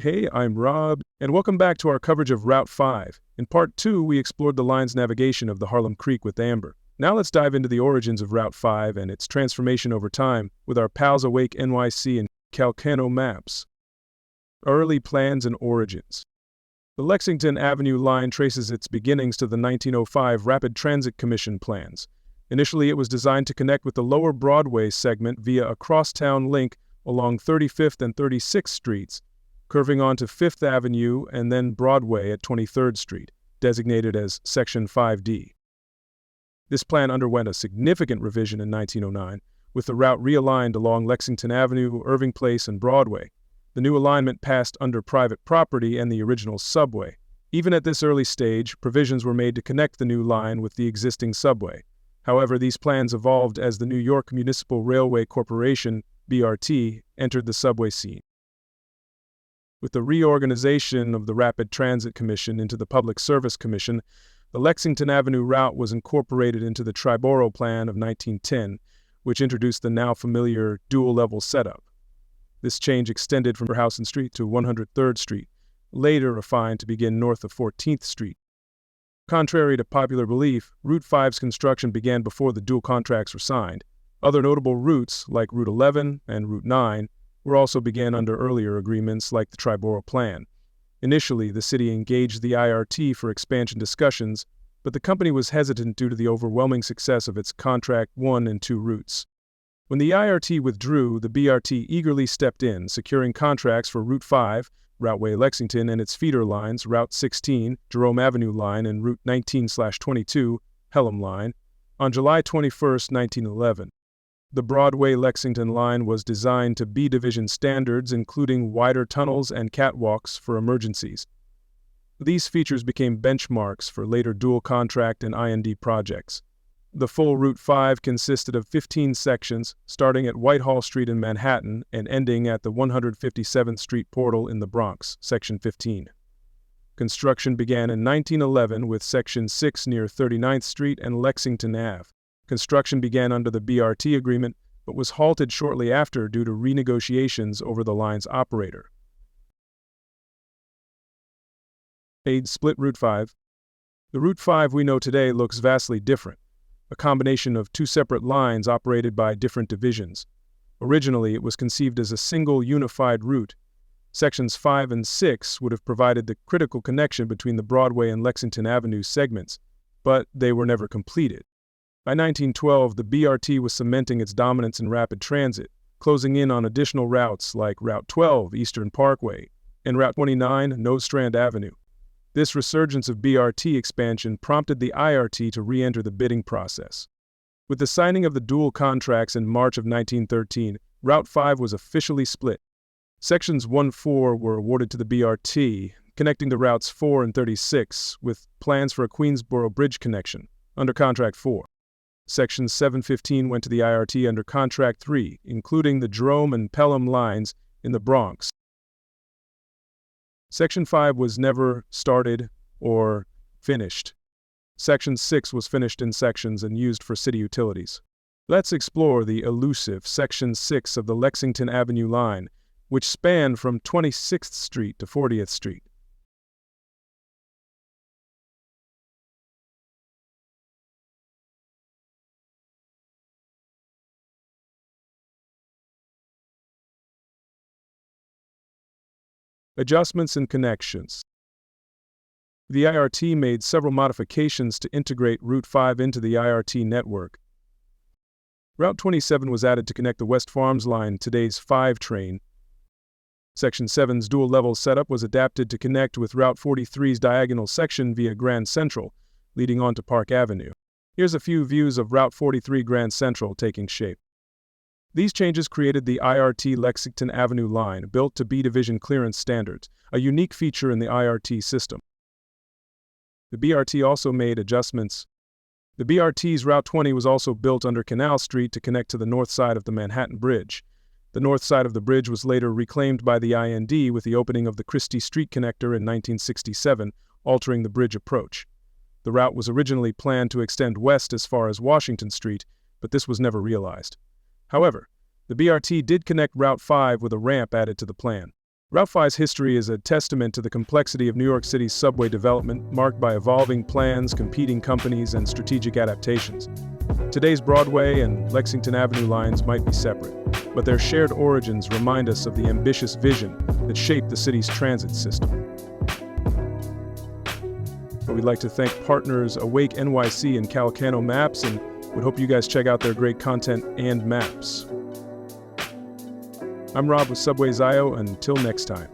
Hey, I'm Rob, and welcome back to our coverage of Route 5. In Part 2, we explored the line's navigation of the Harlem Creek with Amber. Now let's dive into the origins of Route 5 and its transformation over time with our pals Awake NYC and Calcango Maps. Early plans and origins. The Lexington Avenue line traces its beginnings to the 1905 Rapid Transit Commission plans. Initially, it was designed to connect with the lower Broadway segment via a crosstown link along 35th and 36th Streets, curving onto 5th Avenue and then Broadway at 23rd Street, designated as Section 5D. This plan underwent a significant revision in 1909, with the route realigned along Lexington Avenue, Irving Place, and Broadway. The new alignment passed under private property and the original subway. Even at this early stage, provisions were made to connect the new line with the existing subway. However, these plans evolved as the New York Municipal Railway Corporation, BRT, entered the subway scene. With the reorganization of the Rapid Transit Commission into the Public Service Commission, the Lexington Avenue route was incorporated into the Triborough Plan of 1910, which introduced the now familiar dual-level setup. This change extended from House Street to 103rd Street, later refined to begin north of 14th Street. Contrary to popular belief, Route 5's construction began before the dual contracts were signed. Other notable routes, like Route 11 and Route 9, were also began under earlier agreements like the Triborough Plan. Initially, the city engaged the IRT for expansion discussions, but the company was hesitant due to the overwhelming success of its Contract 1 and 2 routes. When the IRT withdrew, the BRT eagerly stepped in, securing contracts for Route 5, Routeway Lexington, and its feeder lines, Route 16, Jerome Avenue Line, and Route 19/22, Harlem Line, on July 21, 1911. The Broadway-Lexington line was designed to B-division standards, including wider tunnels and catwalks for emergencies. These features became benchmarks for later dual-contract and I&D projects. The full Route 5 consisted of 15 sections, starting at Whitehall Street in Manhattan and ending at the 157th Street portal in the Bronx, Section 15. Construction began in 1911 with Section 6 near 39th Street and Lexington Ave. Construction began under the BRT agreement, but was halted shortly after due to renegotiations over the line's operator. Split Route 5. The Route 5 we know today looks vastly different, a combination of two separate lines operated by different divisions. Originally, it was conceived as a single unified route. Sections 5 and 6 would have provided the critical connection between the Broadway and Lexington Avenue segments, but they were never completed. By 1912, the BRT was cementing its dominance in rapid transit, closing in on additional routes like Route 12, Eastern Parkway, and Route 29, Nostrand Avenue. This resurgence of BRT expansion prompted the IRT to re-enter the bidding process. With the signing of the dual contracts in March of 1913, Route 5 was officially split. Sections 1-4 were awarded to the BRT, connecting the routes 4 and 36, with plans for a Queensboro Bridge connection, under Contract 4. Section 7-15 went to the IRT under Contract 3, including the Jerome and Pelham lines in the Bronx. Section 5 was never started or finished. Section 6 was finished in sections and used for city utilities. Let's explore the elusive Section 6 of the Lexington Avenue line, which spanned from 26th Street to 40th Street. Adjustments and connections. The IRT made several modifications to integrate Route 5 into the IRT network. Route 27 was added to connect the West Farms line, today's 5 train. Section 7's dual-level setup was adapted to connect with Route 43's diagonal section via Grand Central, leading on to Park Avenue. Here's a few views of Route 43 Grand Central taking shape. These changes created the IRT Lexington Avenue line, built to B-division clearance standards, a unique feature in the IRT system. The BRT also made adjustments. The BRT's Route 20 was also built under Canal Street to connect to the north side of the Manhattan Bridge. The north side of the bridge was later reclaimed by the I&D with the opening of the Christie Street connector in 1967, altering the bridge approach. The route was originally planned to extend west as far as Washington Street, but this was never realized. However, the BRT did connect Route 5 with a ramp added to the plan. Route 5's history is a testament to the complexity of New York City's subway development, marked by evolving plans, competing companies, and strategic adaptations. Today's Broadway and Lexington Avenue lines might be separate, but their shared origins remind us of the ambitious vision that shaped the city's transit system. We'd like to thank partners Awake NYC and Calcango Maps, and would hope you guys check out their great content and maps. I'm Rob with Subways.io. Until next time.